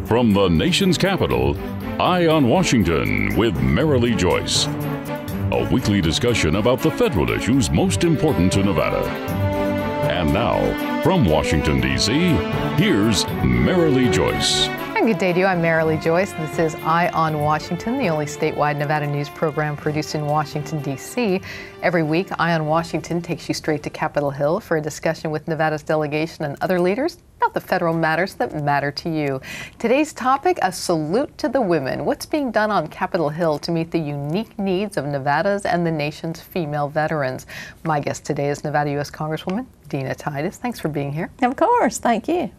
From the nation's capital, Eye on Washington with Marilee Joyce. A weekly discussion about the federal issues most important to Nevada. And now, from Washington, D.C., here's Marilee Joyce. And good day to you. I'm Marilee Joyce. This is Eye on Washington, the only statewide Nevada news program produced in Washington, D.C. Every week, Eye on Washington takes you straight to Capitol Hill for a discussion with Nevada's delegation and other leaders about the federal matters that matter to you. Today's topic, a salute to the women. What's being done on Capitol Hill to meet the unique needs of Nevada's and the nation's female veterans? My guest today is Nevada U.S. Congresswoman Dina Titus. Thanks for being here. Of course. Thank you.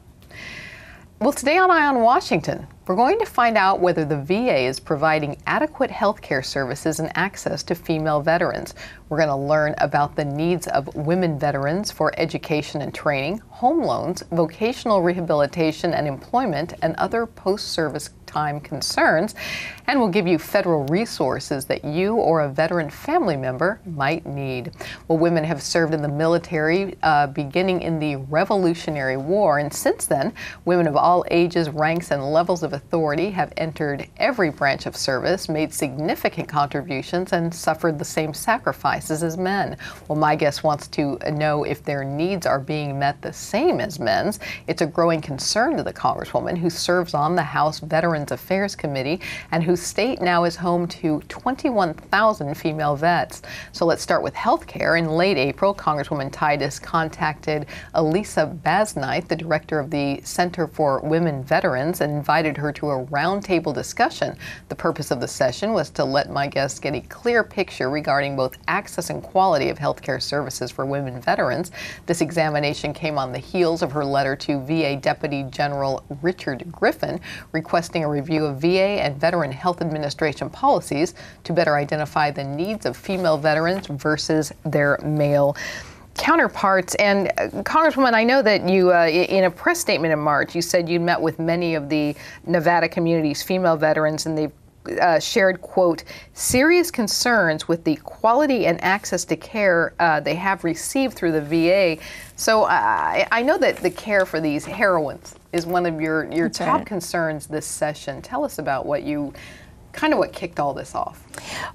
Well, today on Eye on Washington, we're going to find out whether the VA is providing adequate health care services and access to female veterans. We're going to learn about the needs of women veterans for education and training, home loans, vocational rehabilitation and employment, and other post-service time concerns. And we'll give you federal resources that you or a veteran family member might need. Well, women have served in the military beginning in the Revolutionary War. And since then, women of all ages, ranks, and levels of authority have entered every branch of service, made significant contributions, and suffered the same sacrifices as men. Well, my guest wants to know if their needs are being met the same as men's. It's a growing concern to the Congresswoman, who serves on the House Veterans Affairs Committee and whose state now is home to 21,000 female vets. So let's start with health care. In late April, Congresswoman Titus contacted Elisa Basnight, the director of the Center for Women Veterans, and invited her to a roundtable discussion. The purpose of the session was to let my guests get a clear picture regarding both access and quality of health care services for women veterans. This examination came on the heels of her letter to VA Deputy General Richard Griffin, requesting a review of VA and Veteran Health Administration policies to better identify the needs of female veterans versus their male counterparts. And Congresswoman, I know that you, in a press statement in March, you said you met with many of the Nevada community's female veterans, and they've shared, quote, serious concerns with the quality and access to care they have received through the VA. So I know that the care for these heroines is one of your top concerns this session. Tell us about what kicked all this off.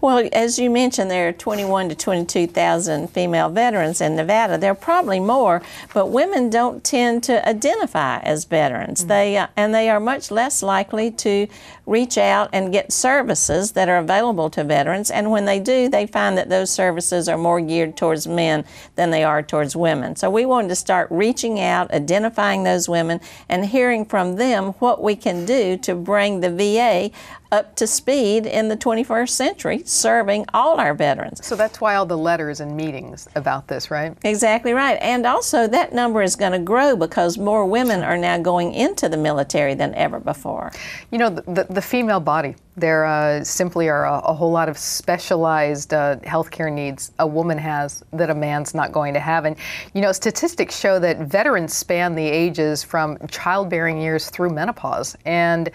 Well, as you mentioned, there are 21 to 22,000 female veterans in Nevada. There are probably more, but women don't tend to identify as veterans. Mm-hmm. They are much less likely to reach out and get services that are available to veterans. And when they do, they find that those services are more geared towards men than they are towards women. So we wanted to start reaching out, identifying those women, and hearing from them what we can do to bring the VA up to speed in the 21st century, serving all our veterans. So that's why all the letters and meetings about this, right? Exactly right. And also that number is going to grow because more women are now going into the military than ever before. You know, the female body, there simply are a whole lot of specialized healthcare needs a woman has that a man's not going to have. And, you know, statistics show that veterans span the ages from childbearing years through menopause. And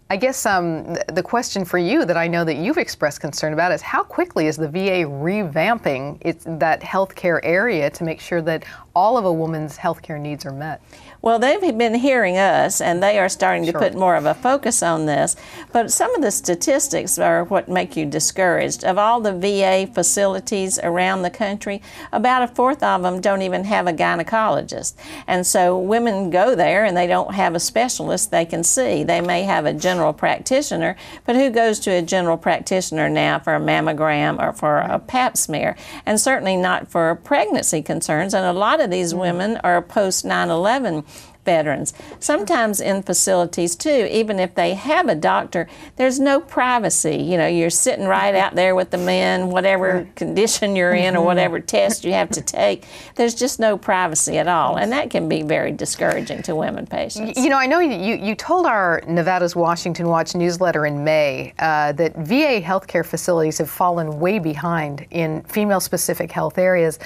I guess the question for you that I know that you've expressed concern about is how quickly is the VA revamping that healthcare area to make sure that all of a woman's healthcare needs are met? Well, they've been hearing us, and they are starting to put more of a focus on this. But some of the statistics are what make you discouraged. Of all the VA facilities around the country, about a fourth of them don't even have a gynecologist. And so women go there, and they don't have a specialist they can see. They may have a general practitioner, but who goes to a general practitioner now for a mammogram or for a pap smear? And certainly not for pregnancy concerns. And a lot of these women are post 9/11 veterans. Sometimes in facilities too, even if they have a doctor, there's no privacy. You know, you're sitting right out there with the men, whatever condition you're in or whatever test you have to take. There's just no privacy at all, and that can be very discouraging to women patients. You know, I know you told our Nevada's Washington Watch newsletter in May that VA healthcare facilities have fallen way behind in female-specific health areas.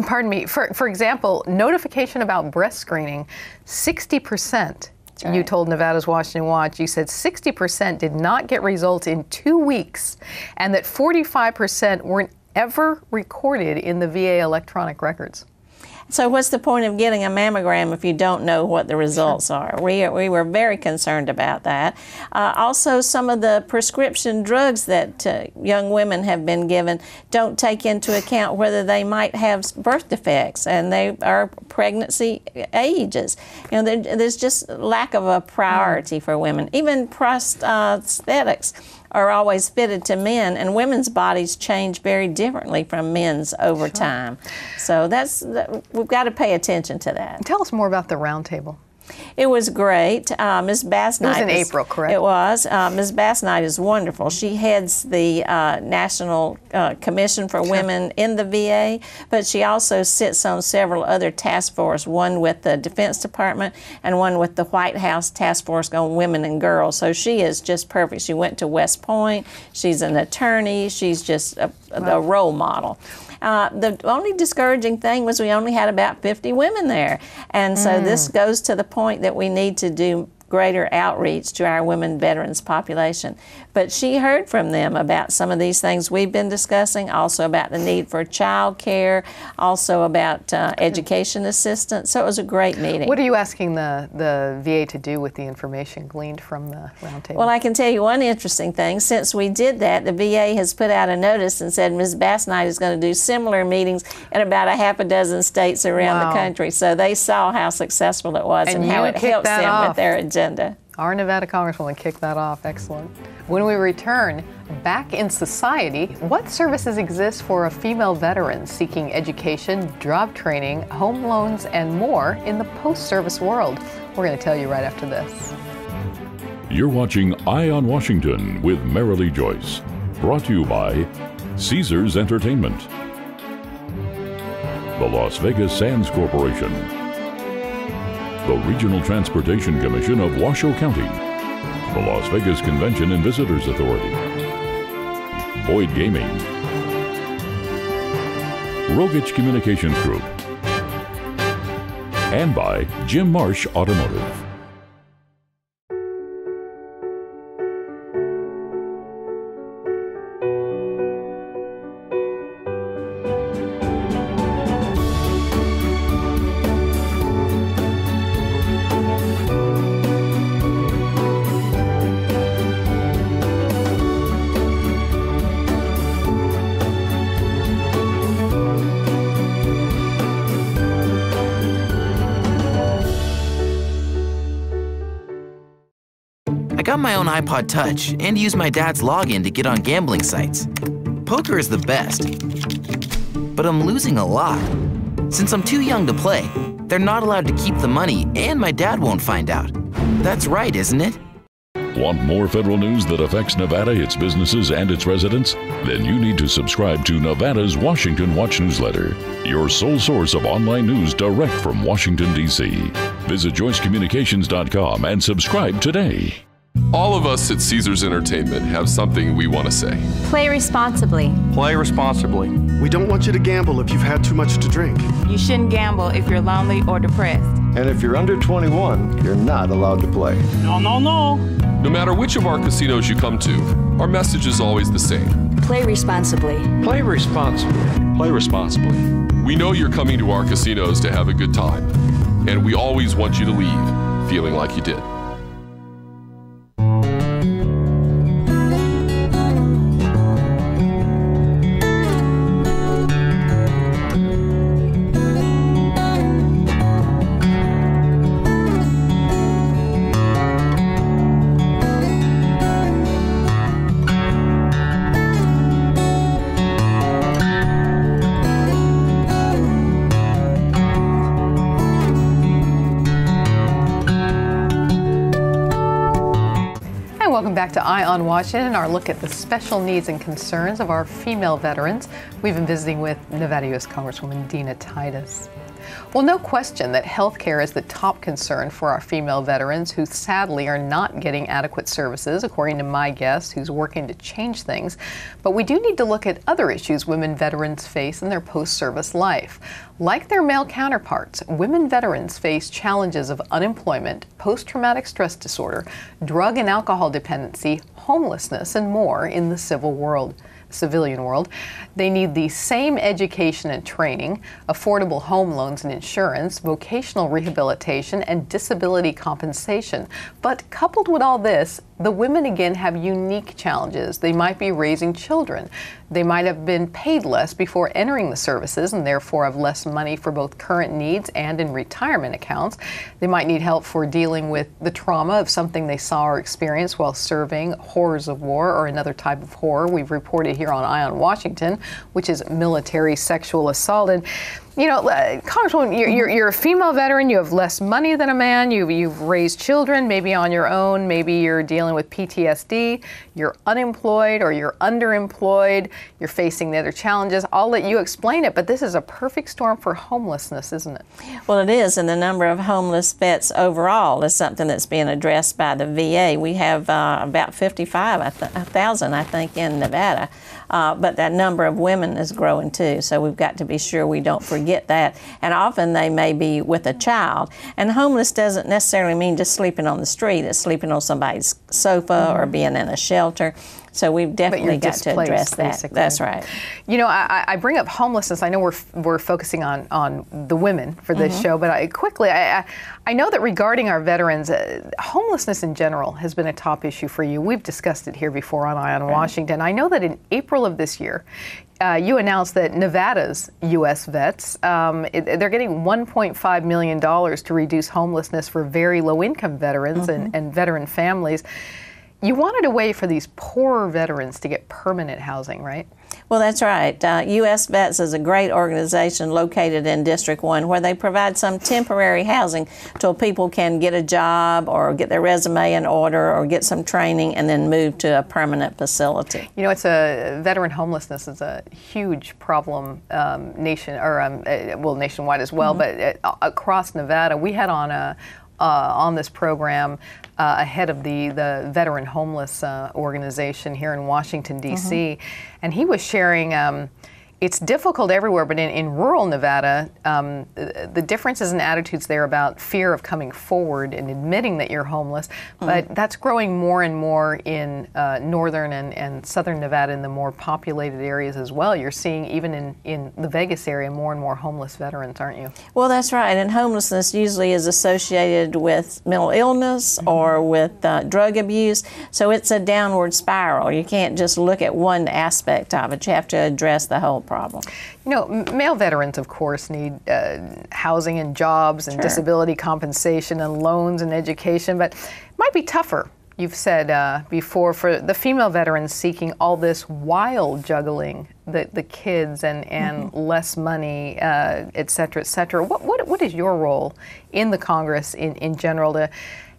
Pardon me. For example, notification about breast screening, 60%. Right. You told Nevada's Washington Watch, you said 60% did not get results in 2 weeks, and that 45% weren't ever recorded in the VA electronic records. So what's the point of getting a mammogram if you don't know what the results are? We were very concerned about that. Also, some of the prescription drugs that young women have been given don't take into account whether they might have birth defects and they are pregnancy ages. You know, there's just lack of a priority for women. Even prosthetics are always fitted to men, and women's bodies change very differently from men's over time. So we've got to pay attention to that. Tell us more about the roundtable. It was great. Ms. Bassnight. It was in April, correct? It was. Ms. Bassnight is wonderful. She heads the National Commission for Women in the VA, but she also sits on several other task forces, one with the Defense Department and one with the White House Task Force on Women and Girls. So she is just perfect. She went to West Point. She's an attorney. She's just a role model. The only discouraging thing was we only had about 50 women there. And so this goes to the point that we need to do greater outreach to our women veterans population. But she heard from them about some of these things we've been discussing, also about the need for child care, also about education assistance. So it was a great meeting. What are you asking the VA to do with the information gleaned from the roundtable? Well, I can tell you one interesting thing. Since we did that, the VA has put out a notice and said Ms. Bassnight is going to do similar meetings in about a half a dozen states around the country. So they saw how successful it was and how it helps them with their agenda. Our Nevada Congresswoman kicked that off. Excellent. When we return, back in society, what services exist for a female veteran seeking education, job training, home loans, and more in the post-service world? We're going to tell you right after this. You're watching Eye on Washington with Marilee Joyce. Brought to you by Caesars Entertainment, the Las Vegas Sands Corporation, the Regional Transportation Commission of Washoe County, the Las Vegas Convention and Visitors Authority, Boyd Gaming, Rogich Communications Group, and by Jim Marsh Automotive. I got my own iPod Touch and use my dad's login to get on gambling sites. Poker is the best, but I'm losing a lot. Since I'm too young to play, they're not allowed to keep the money and my dad won't find out. That's right, isn't it? Want more federal news that affects Nevada, its businesses, and its residents? Then you need to subscribe to Nevada's Washington Watch newsletter, your sole source of online news direct from Washington, D.C. Visit joycecommunications.com and subscribe today. All of us at Caesars Entertainment have something we want to say. Play responsibly. Play responsibly. We don't want you to gamble if you've had too much to drink. You shouldn't gamble if you're lonely or depressed. And if you're under 21, you're not allowed to play. No, no, no. No matter which of our casinos you come to, our message is always the same. Play responsibly. Play responsibly. Play responsibly. We know you're coming to our casinos to have a good time, and we always want you to leave feeling like you did. Welcome back to Eye on Washington, our look at the special needs and concerns of our female veterans. We've been visiting with Nevada U.S. Congresswoman Dina Titus. Well, no question that health care is the top concern for our female veterans who sadly are not getting adequate services, according to my guest, who's working to change things. But we do need to look at other issues women veterans face in their post-service life. Like their male counterparts, women veterans face challenges of unemployment, post-traumatic stress disorder, drug and alcohol dependency, homelessness, and more in the civil world. civilian world. They need the same education and training, affordable home loans and insurance, vocational rehabilitation, and disability compensation. But coupled with all this, the women again have unique challenges. They might be raising children. They might have been paid less before entering the services and therefore have less money for both current needs and in retirement accounts. They might need help for dealing with the trauma of something they saw or experienced while serving, horrors of war or another type of horror we've reported here on Eye on Washington, which is military sexual assault. And you know, Congresswoman, you're a female veteran, you have less money than a man, you've raised children, maybe on your own, maybe you're dealing with PTSD, you're unemployed or you're underemployed, you're facing the other challenges. I'll let you explain it, but this is a perfect storm for homelessness, isn't it? Well, it is, and the number of homeless vets overall is something that's being addressed by the VA. We have about 55,000, I think, in Nevada, but that number of women is growing too, so we've got to be sure we don't forget that. And often they may be with a child. And homeless doesn't necessarily mean just sleeping on the street. It's sleeping on somebody's sofa or being in a shelter. So we've definitely got to address that. Basically. That's right. You know, I bring up homelessness. I know we're focusing on the women for this show, but I know that regarding our veterans, homelessness in general has been a top issue for you. We've discussed it here before on Eye on Washington. I know that in April of this year, you announced that Nevada's U.S. vets, they're getting $1.5 million to reduce homelessness for very low-income veterans and veteran families. You wanted a way for these poorer veterans to get permanent housing, right? Well, that's right. U.S. Vets is a great organization located in District 1 where they provide some temporary housing till people can get a job or get their resume in order or get some training and then move to a permanent facility. You know, veteran homelessness is a huge problem nationwide as well, but across Nevada. We had on this program ahead of the Veteran Homeless organization here in Washington, D.C., and he was sharing it's difficult everywhere, but in rural Nevada, the differences in attitudes there about fear of coming forward and admitting that you're homeless, but that's growing more and more in northern and southern Nevada in the more populated areas as well. You're seeing even in the Vegas area more and more homeless veterans, aren't you? Well, that's right, and homelessness usually is associated with mental illness or with drug abuse, so it's a downward spiral. You can't just look at one aspect of it. You have to address the whole problem. You know, male veterans, of course, need housing and jobs and disability compensation and loans and education, but it might be tougher, you've said before, for the female veterans seeking all this while juggling the kids and less money, et cetera, et cetera. What is your role in the Congress in general to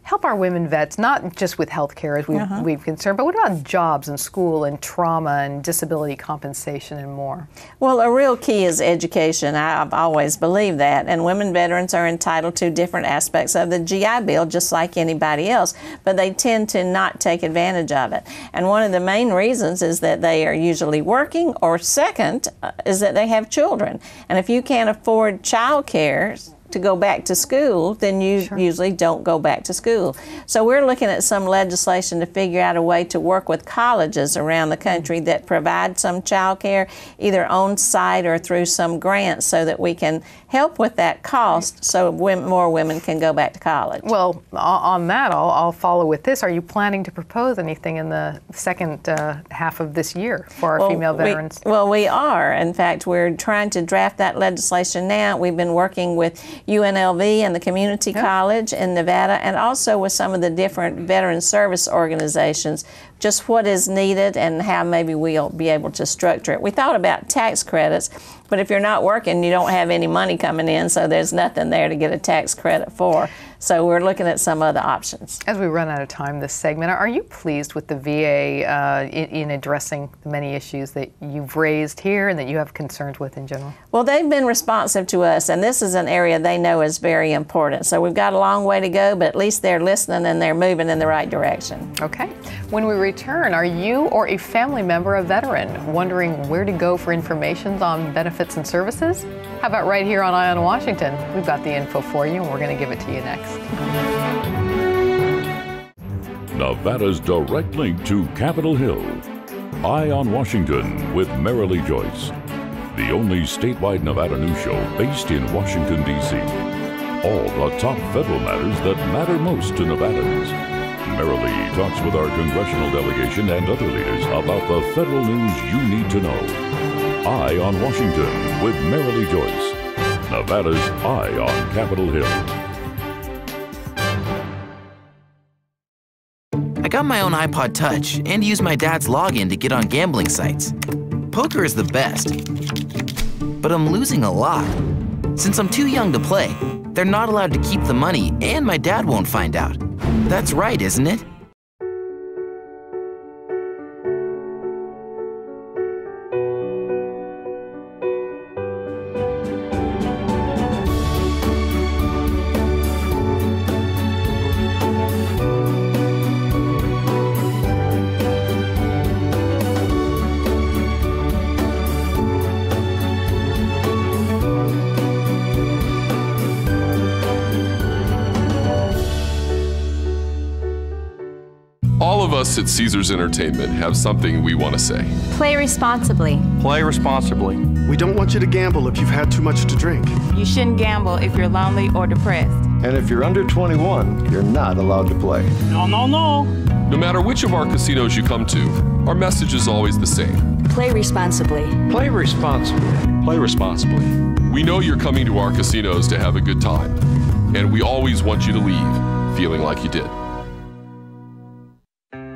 help our women vets, not just with health care as we've concerned, but what about jobs and school and trauma and disability compensation and more? Well, a real key is education. I've always believed that. And women veterans are entitled to different aspects of the GI Bill, just like anybody else, but they tend to not take advantage of it. And one of the main reasons is that they are usually working, or second, is that they have children. And if you can't afford child care to go back to school, then you usually don't go back to school. So we're looking at some legislation to figure out a way to work with colleges around the country that provide some child care, either on site or through some grants, so that we can help with that cost so more women can go back to college. Well, on that, I'll follow with this. Are you planning to propose anything in the second half of this year for our female veterans? We are. In fact, we're trying to draft that legislation now. We've been working with UNLV and the Community College in Nevada, and also with some of the different veteran service organizations, just what is needed and how maybe we'll be able to structure it. We thought about tax credits, but if you're not working, you don't have any money coming in, so there's nothing there to get a tax credit for. So we're looking at some other options. As we run out of time this segment, are you pleased with the VA in addressing the many issues that you've raised here and that you have concerns with in general? Well, they've been responsive to us, and this is an area they know is very important. So we've got a long way to go, but at least they're listening and they're moving in the right direction. Okay. When we return, are you or a family member a veteran wondering where to go for information on benefits and services? How about right here on Eye on Washington? We've got the info for you, and we're going to give it to you next. Nevada's direct link to Capitol Hill. Eye on Washington with Marilee Joyce, the only statewide Nevada news show based in Washington, D.C. All the top federal matters that matter most to Nevadans. Marilee talks with our congressional delegation and other leaders about the federal news you need to know. Eye on Washington with Marilee Joyce, Nevada's Eye on Capitol Hill. I got my own iPod Touch and use my dad's login to get on gambling sites. Poker is the best, but I'm losing a lot. Since I'm too young to play, they're not allowed to keep the money and my dad won't find out. That's right, isn't it? All of us at Caesars Entertainment have something we want to say. Play responsibly. Play responsibly. We don't want you to gamble if you've had too much to drink. You shouldn't gamble if you're lonely or depressed. And if you're under 21, you're not allowed to play. No, no, no. No matter which of our casinos you come to, our message is always the same. Play responsibly. Play responsibly. Play responsibly. We know you're coming to our casinos to have a good time, and we always want you to leave feeling like you did.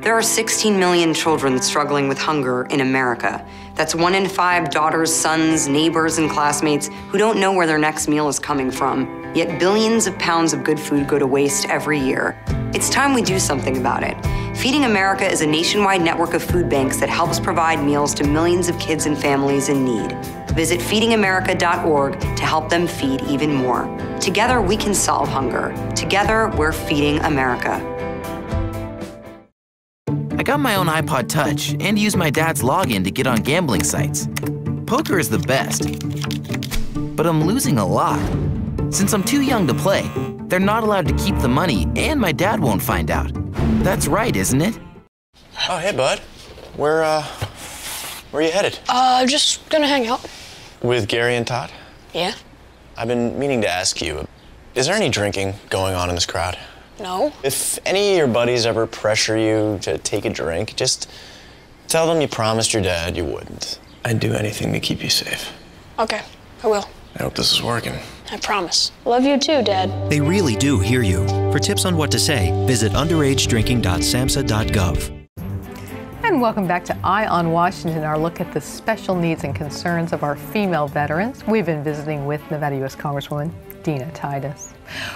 There are 16 million children struggling with hunger in America. That's 1 in 5 daughters, sons, neighbors, and classmates who don't know where their next meal is coming from. Yet billions of pounds of good food go to waste every year. It's time we do something about it. Feeding America is a nationwide network of food banks that helps provide meals to millions of kids and families in need. Visit feedingamerica.org to help them feed even more. Together, we can solve hunger. Together, we're feeding America. I got my own iPod Touch and use my dad's login to get on gambling sites. Poker is the best, but I'm losing a lot. Since I'm too young to play, they're not allowed to keep the money and my dad won't find out. That's right, isn't it? Oh, hey, bud. Where are you headed? Just gonna hang out. With Gary and Todd? Yeah. I've been meaning to ask you, is there any drinking going on in this crowd? No. If any of your buddies ever pressure you to take a drink, just tell them you promised your dad you wouldn't. I'd do anything to keep you safe. Okay, I will. I hope this is working. I promise. Love you too, Dad. They really do hear you. For tips on what to say, visit underagedrinking.samhsa.gov. And welcome back to Eye on Washington, our look at the special needs and concerns of our female veterans. We've been visiting with Nevada U.S. Congresswoman Dina Titus.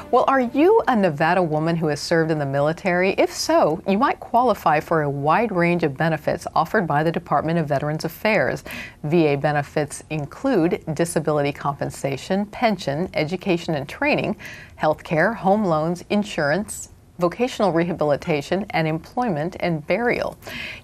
Well, are you a Nevada woman who has served in the military? If so, you might qualify for a wide range of benefits offered by the Department of Veterans Affairs. VA benefits include disability compensation, pension, education and training, health care, home loans, insurance, vocational rehabilitation, and employment and burial.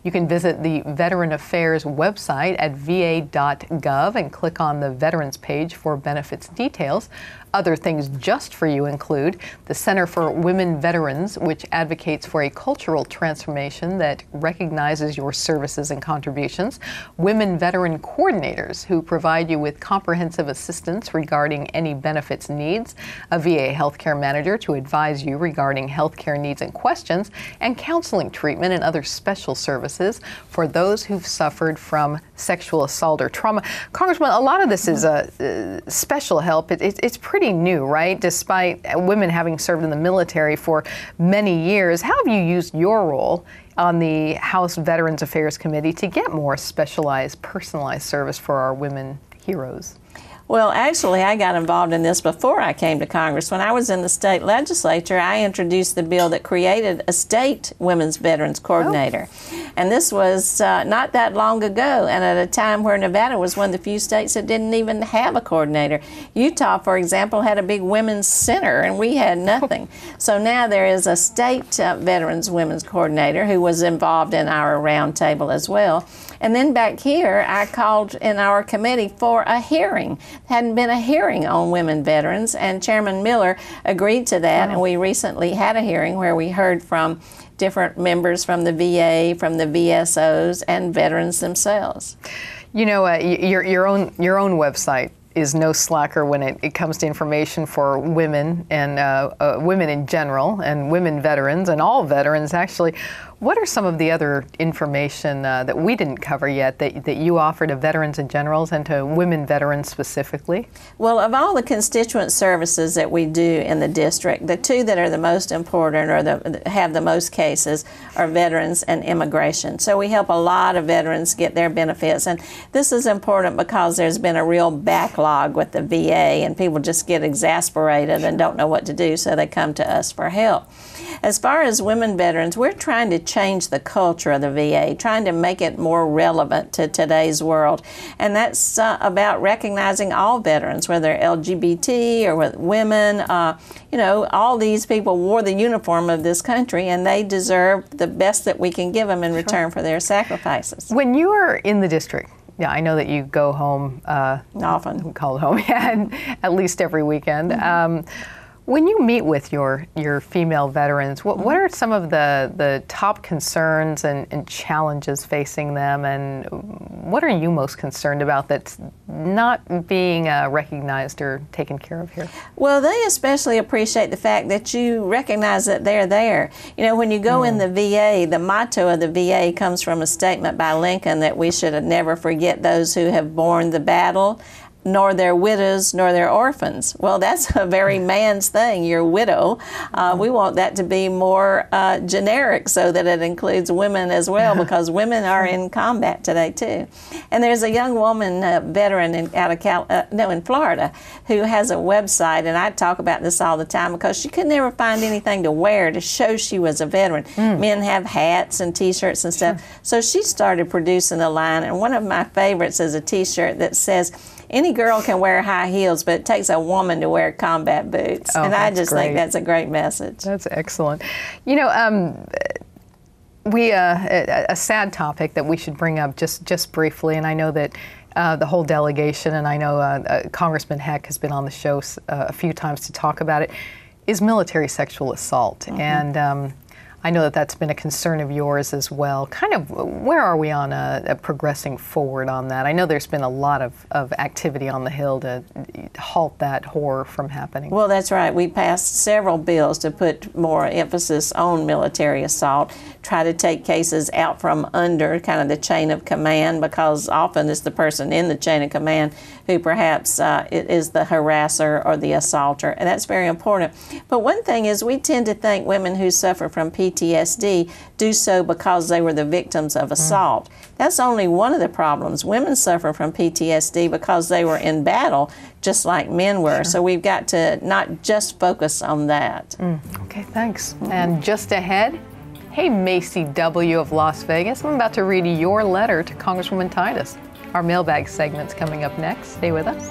You can visit the Veteran Affairs website at va.gov and click on the Veterans page for benefits details. Other things just for you include the Center for Women Veterans, which advocates for a cultural transformation that recognizes your services and contributions, women veteran coordinators who provide you with comprehensive assistance regarding any benefits needs, a VA healthcare manager to advise you regarding healthcare needs and questions, and counseling treatment and other special services for those who've suffered from sexual assault or trauma. Congressman, a lot of this is special help. It's pretty new, right? Despite women having served in the military for many years, how have you used your role on the House Veterans Affairs Committee to get more specialized, personalized service for our women heroes? Well, actually, I got involved in this before I came to Congress. When I was in the state legislature, I introduced the bill that created a state women's veterans coordinator. Oh. And this was not that long ago, and at a time where Nevada was one of the few states that didn't even have a coordinator. Utah, for example, had a big women's center, and we had nothing. So now there is a state veterans women's coordinator who was involved in our roundtable as well. And then back here, I called in our committee for a hearing. Hadn't been a hearing on women veterans, and Chairman Miller agreed to that, and we recently had a hearing where we heard from different members from the VA, from the VSOs, and veterans themselves. You know, your own website is no slacker when it comes to information for women and women in general and women veterans and all veterans actually. What are some of the other information that we didn't cover yet that you offer to veterans and generals and to women veterans specifically? Well, of all the constituent services that we do in the district, the two that are the most important or have the most cases are veterans and immigration. So we help a lot of veterans get their benefits, and this is important because there's been a real backlog with the VA and people just get exasperated and don't know what to do, so they come to us for help. As far as women veterans, we're trying to change the culture of the VA, trying to make it more relevant to today's world. And that's about recognizing all veterans, whether LGBT or women. You know, all these people wore the uniform of this country, and they deserve the best that we can give them in return for their sacrifices. When you are in the district, yeah, I know that you go home often. Called home, yeah, at least every weekend. When you meet with your female veterans, what are some of the top concerns and challenges facing them, and what are you most concerned about that's not being recognized or taken care of here? Well, they especially appreciate the fact that you recognize that they're there. You know, when you go in the VA, the motto of the VA comes from a statement by Lincoln that we should never forget those who have borne the battle, nor their widows, nor their orphans. Well, that's a very man's thing, your widow. We want that to be more generic so that it includes women as well, because women are in combat today too. And there's a young woman, veteran in Florida, who has a website, and I talk about this all the time because she could never find anything to wear to show she was a veteran. Men have hats and t-shirts and stuff. So she started producing a line, and one of my favorites is a t-shirt that says, "Any girl can wear high heels, but it takes a woman to wear combat boots." And I just think that's a great message. That's excellent. You know, a sad topic that we should bring up just briefly, and I know that the whole delegation, and I know Congressman Heck has been on the show a few times to talk about it, is military sexual assault. And I know that that's been a concern of yours as well. Kind of, where are we on progressing forward on that? I know there's been a lot of activity on the Hill to halt that horror from happening. Well, that's right. We passed several bills to put more emphasis on military assault, try to take cases out from under kind of the chain of command, because often it's the person in the chain of command who perhaps is the harasser or the assaulter, and that's very important. But one thing is, we tend to think women who suffer from PTSD do so because they were the victims of assault. That's only one of the problems. Women suffer from PTSD because they were in battle, just like men were. So we've got to not just focus on that. Okay, thanks. And just ahead, hey, Macy W. of Las Vegas, I'm about to read your letter to Congresswoman Titus. Our mailbag segment's coming up next. Stay with us.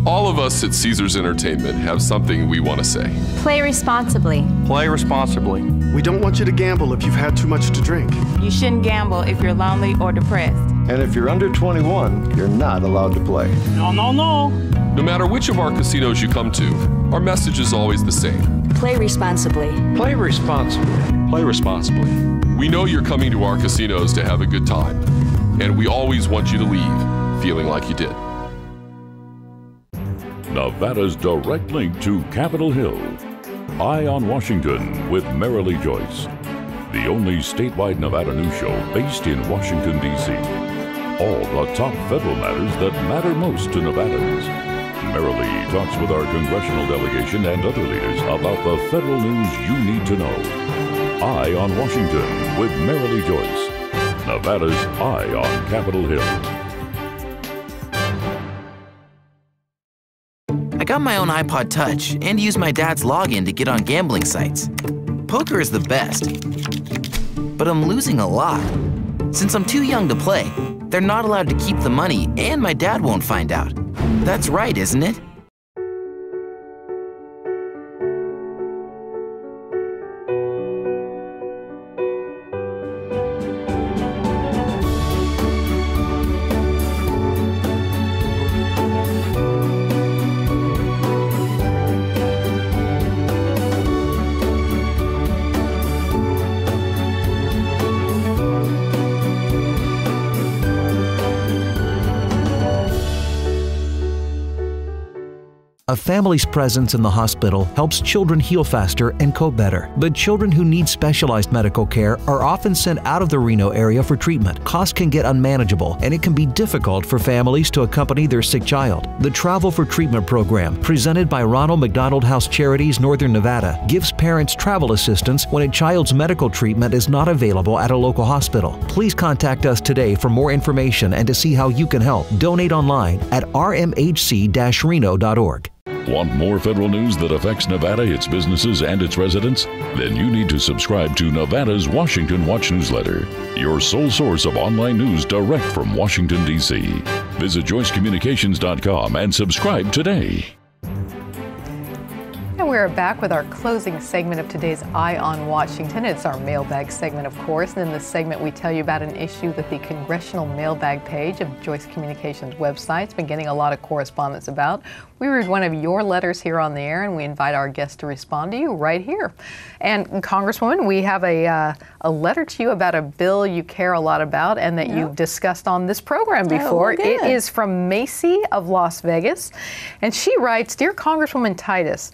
All of us at Caesars Entertainment have something we want to say. Play responsibly. Play responsibly. We don't want you to gamble if you've had too much to drink. You shouldn't gamble if you're lonely or depressed. And if you're under 21, you're not allowed to play. No, no, no. No matter which of our casinos you come to, our message is always the same. Play responsibly. Play responsibly. Play responsibly. We know you're coming to our casinos to have a good time, and we always want you to leave feeling like you did. Nevada's direct link to Capitol Hill. Eye on Washington with Marilee Joyce. The only statewide Nevada news show based in Washington, D.C. All the top federal matters that matter most to Nevadans. Marilee talks with our congressional delegation and other leaders about the federal news you need to know. Eye on Washington with Marilee Joyce. Nevada's Eye on Capitol Hill. I got my own iPod Touch and use my dad's login to get on gambling sites. Poker is the best, but I'm losing a lot. Since I'm too young to play, they're not allowed to keep the money, and my dad won't find out. That's right, isn't it? family's presence in the hospital helps children heal faster and cope better. But children who need specialized medical care are often sent out of the Reno area for treatment. Costs can get unmanageable, and it can be difficult for families to accompany their sick child. The Travel for Treatment program, presented by Ronald McDonald House Charities Northern Nevada, gives parents travel assistance when a child's medical treatment is not available at a local hospital. Please contact us today for more information and to see how you can help. Donate online at rmhc-reno.org. Want more federal news that affects Nevada, its businesses, and its residents? Then you need to subscribe to Nevada's Washington Watch newsletter, your sole source of online news direct from Washington, D.C. Visit joycecommunications.com and subscribe today. And we're back with our closing segment of today's Eye on Washington. It's our mailbag segment, of course. And in this segment, we tell you about an issue that the Congressional Mailbag page of Joyce Communications website has been getting a lot of correspondence about. We read one of your letters here on the air, and we invite our guests to respond to you right here. And Congresswoman, we have a letter to you about a bill you care a lot about and that you've discussed on this program before. It is from Macy of Las Vegas, and she writes, "Dear Congresswoman Titus,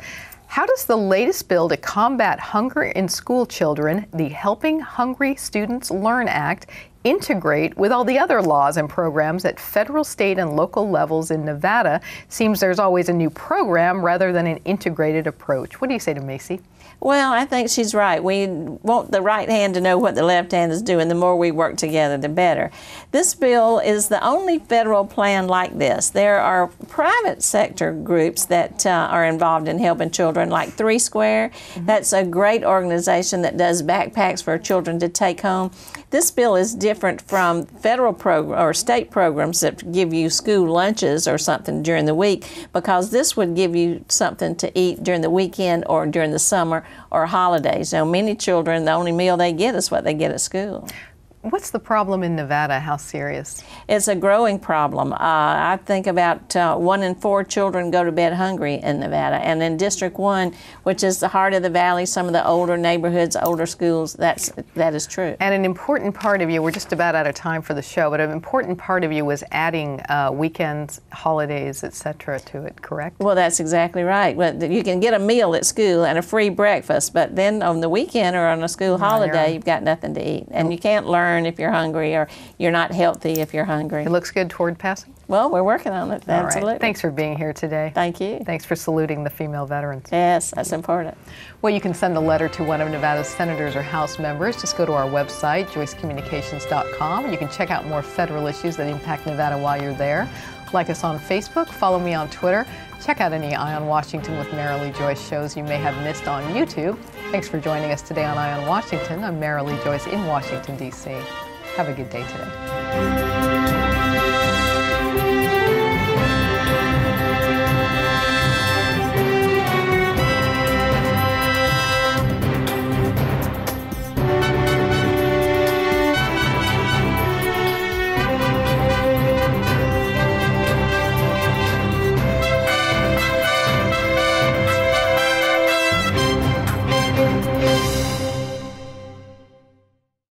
how does the latest bill to combat hunger in school children, the Helping Hungry Students Learn Act, integrate with all the other laws and programs at federal, state, and local levels in Nevada? Seems there's always a new program rather than an integrated approach." What do you say to Macy? Well, I think she's right. We want the right hand to know what the left hand is doing. The more we work together, the better. This bill is the only federal plan like this. There are private sector groups that are involved in helping children, like 3 Square. That's a great organization that does backpacks for children to take home. This bill is different from federal program or state programs that give you school lunches or something during the week, because this would give you something to eat during the weekend or during the summer or holidays. So many children, the only meal they get is what they get at school. What's the problem in Nevada? How serious? It's a growing problem. I think about 1 in 4 children go to bed hungry in Nevada. And in District 1, which is the heart of the valley, some of the older neighborhoods, older schools, that is true. And an important part of you, we're just about out of time for the show, but an important part of you was adding weekends, holidays, etc. to it, correct? Well, that's exactly right. Well, you can get a meal at school and a free breakfast, but then on the weekend or on a school holiday, you've got nothing to eat. And you can't learn if you're hungry, or you're not healthy if you're hungry. It looks good toward passing? Well, we're working on it, absolutely. Right. Thanks for being here today. Thank you. Thanks for saluting the female veterans. Yes, that's important. Well, you can send a letter to one of Nevada's senators or House members. Just go to our website, joycecommunications.com. You can check out more federal issues that impact Nevada while you're there. Like us on Facebook, follow me on Twitter. Check out any Eye on Washington with Marilee Joyce shows you may have missed on YouTube. Thanks for joining us today on Eye on Washington. I'm Marilee Joyce in Washington, D.C. Have a good day today.